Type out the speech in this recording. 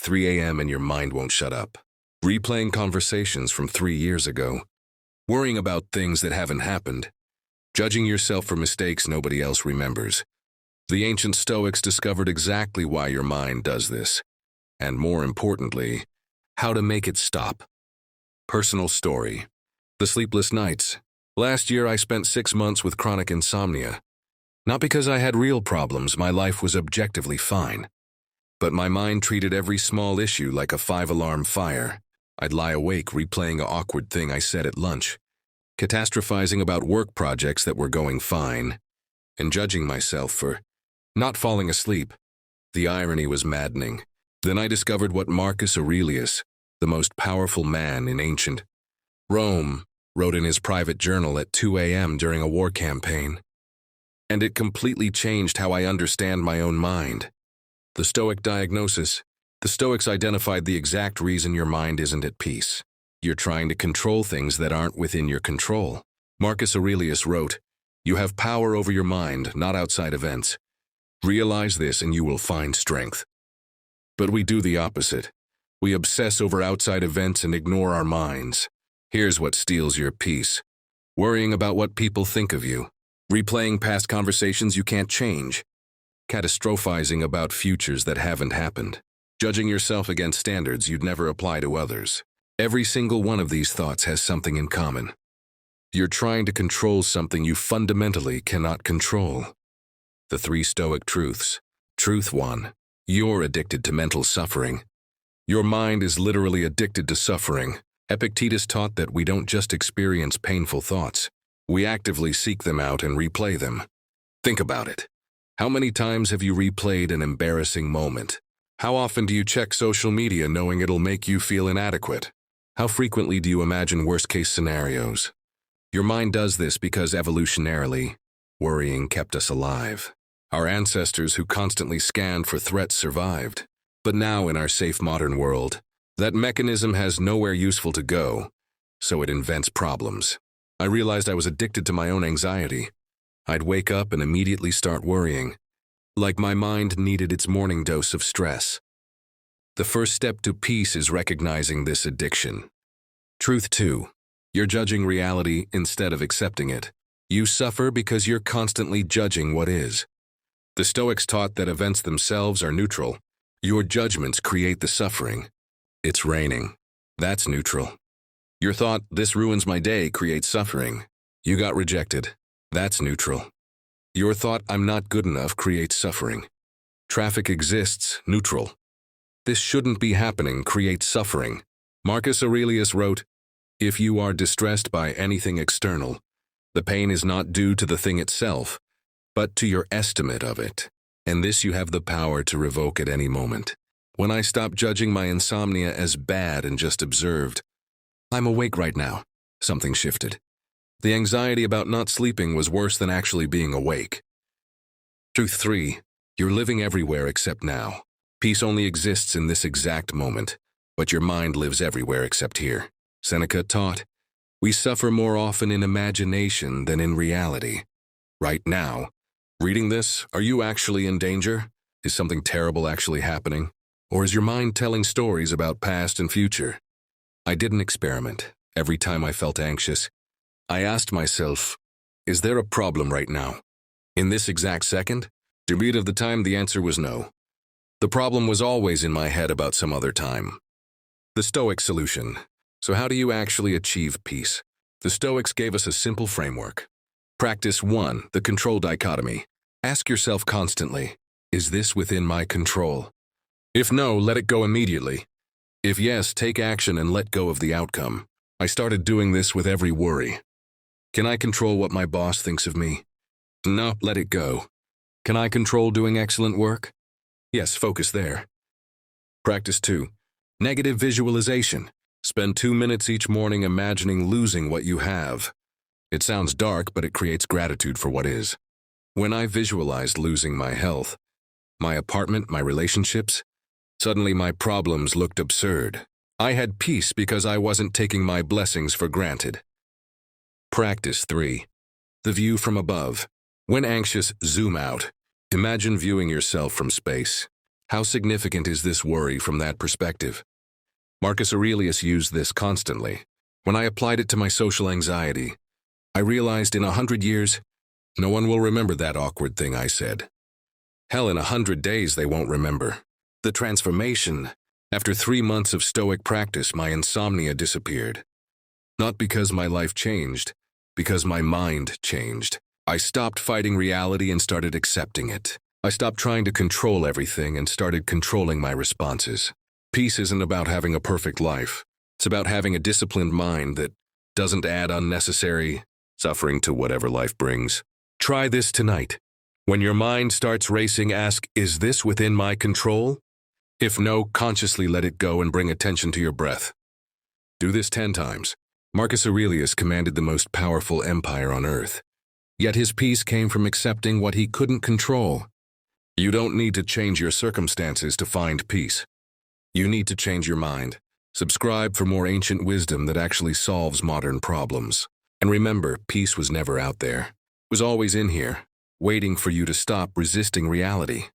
3 a.m. and your mind won't shut up. Replaying conversations from 3 years ago. Worrying about things that haven't happened. Judging yourself for mistakes nobody else remembers. The ancient Stoics discovered exactly why your mind does this. And more importantly, how to make it stop. Personal story. The sleepless nights. Last year I spent 6 months with chronic insomnia. Not because I had real problems, my life was objectively fine. But my mind treated every small issue like a 5-alarm fire. I'd lie awake replaying an awkward thing I said at lunch, catastrophizing about work projects that were going fine, and judging myself for not falling asleep. The irony was maddening. Then I discovered what Marcus Aurelius, the most powerful man in ancient Rome, wrote in his private journal at 2 a.m. during a war campaign. And it completely changed how I understand my own mind. The Stoic diagnosis. The Stoics identified the exact reason your mind isn't at peace. You're trying to control things that aren't within your control. Marcus Aurelius wrote, "You have power over your mind, not outside events. Realize this and you will find strength." But we do the opposite. We obsess over outside events and ignore our minds. Here's what steals your peace. Worrying about what people think of you. Replaying past conversations you can't change. Catastrophizing about futures that haven't happened. Judging yourself against standards you'd never apply to others. Every single one of these thoughts has something in common. You're trying to control something you fundamentally cannot control. The 3 Stoic truths. Truth 1. You're addicted to mental suffering. Your mind is literally addicted to suffering. Epictetus taught that we don't just experience painful thoughts. We actively seek them out and replay them. Think about it. How many times have you replayed an embarrassing moment? How often do you check social media knowing it'll make you feel inadequate? How frequently do you imagine worst-case scenarios? Your mind does this because evolutionarily, worrying kept us alive. Our ancestors who constantly scanned for threats survived. But now in our safe modern world, that mechanism has nowhere useful to go, so it invents problems. I realized I was addicted to my own anxiety. I'd wake up and immediately start worrying, like my mind needed its morning dose of stress. The first step to peace is recognizing this addiction. Truth 2. You're judging reality instead of accepting it. You suffer because you're constantly judging what is. The Stoics taught that events themselves are neutral. Your judgments create the suffering. It's raining. That's neutral. Your thought, "This ruins my day," creates suffering. You got rejected. That's neutral. Your thought, "I'm not good enough," creates suffering. Traffic exists, neutral. "This shouldn't be happening," creates suffering. Marcus Aurelius wrote, "If you are distressed by anything external, the pain is not due to the thing itself, but to your estimate of it. And this you have the power to revoke at any moment." When I stopped judging my insomnia as bad and just observed, "I'm awake right now," something shifted. The anxiety about not sleeping was worse than actually being awake. Truth 3. You're living everywhere except now. Peace only exists in this exact moment, but your mind lives everywhere except here. Seneca taught, "We suffer more often in imagination than in reality." Right now, reading this, are you actually in danger? Is something terrible actually happening? Or is your mind telling stories about past and future? I did an experiment. Every time I felt anxious, I asked myself, is there a problem right now? In this exact second? To read of the time, the answer was no. The problem was always in my head about some other time. The Stoic solution. So how do you actually achieve peace? The Stoics gave us a simple framework. Practice 1, the control dichotomy. Ask yourself constantly, is this within my control? If no, let it go immediately. If yes, take action and let go of the outcome. I started doing this with every worry. Can I control what my boss thinks of me? No, let it go. Can I control doing excellent work? Yes, focus there. Practice 2. Negative visualization. Spend 2 minutes each morning imagining losing what you have. It sounds dark, but it creates gratitude for what is. When I visualized losing my health, my apartment, my relationships, suddenly my problems looked absurd. I had peace because I wasn't taking my blessings for granted. Practice 3. The view from above. When anxious, zoom out. Imagine viewing yourself from space. How significant is this worry from that perspective? Marcus Aurelius used this constantly. When I applied it to my social anxiety, I realized in 100 years, no one will remember that awkward thing I said. Hell, in 100 days they won't remember. The transformation. After 3 months of Stoic practice, my insomnia disappeared. Not because my life changed, because my mind changed. I stopped fighting reality and started accepting it. I stopped trying to control everything and started controlling my responses. Peace isn't about having a perfect life. It's about having a disciplined mind that doesn't add unnecessary suffering to whatever life brings. Try this tonight. When your mind starts racing, ask, is this within my control? If no, consciously let it go and bring attention to your breath. Do this 10 times. Marcus Aurelius commanded the most powerful empire on earth. Yet his peace came from accepting what he couldn't control. You don't need to change your circumstances to find peace. You need to change your mind. Subscribe for more ancient wisdom that actually solves modern problems. And remember, peace was never out there. It was always in here, waiting for you to stop resisting reality.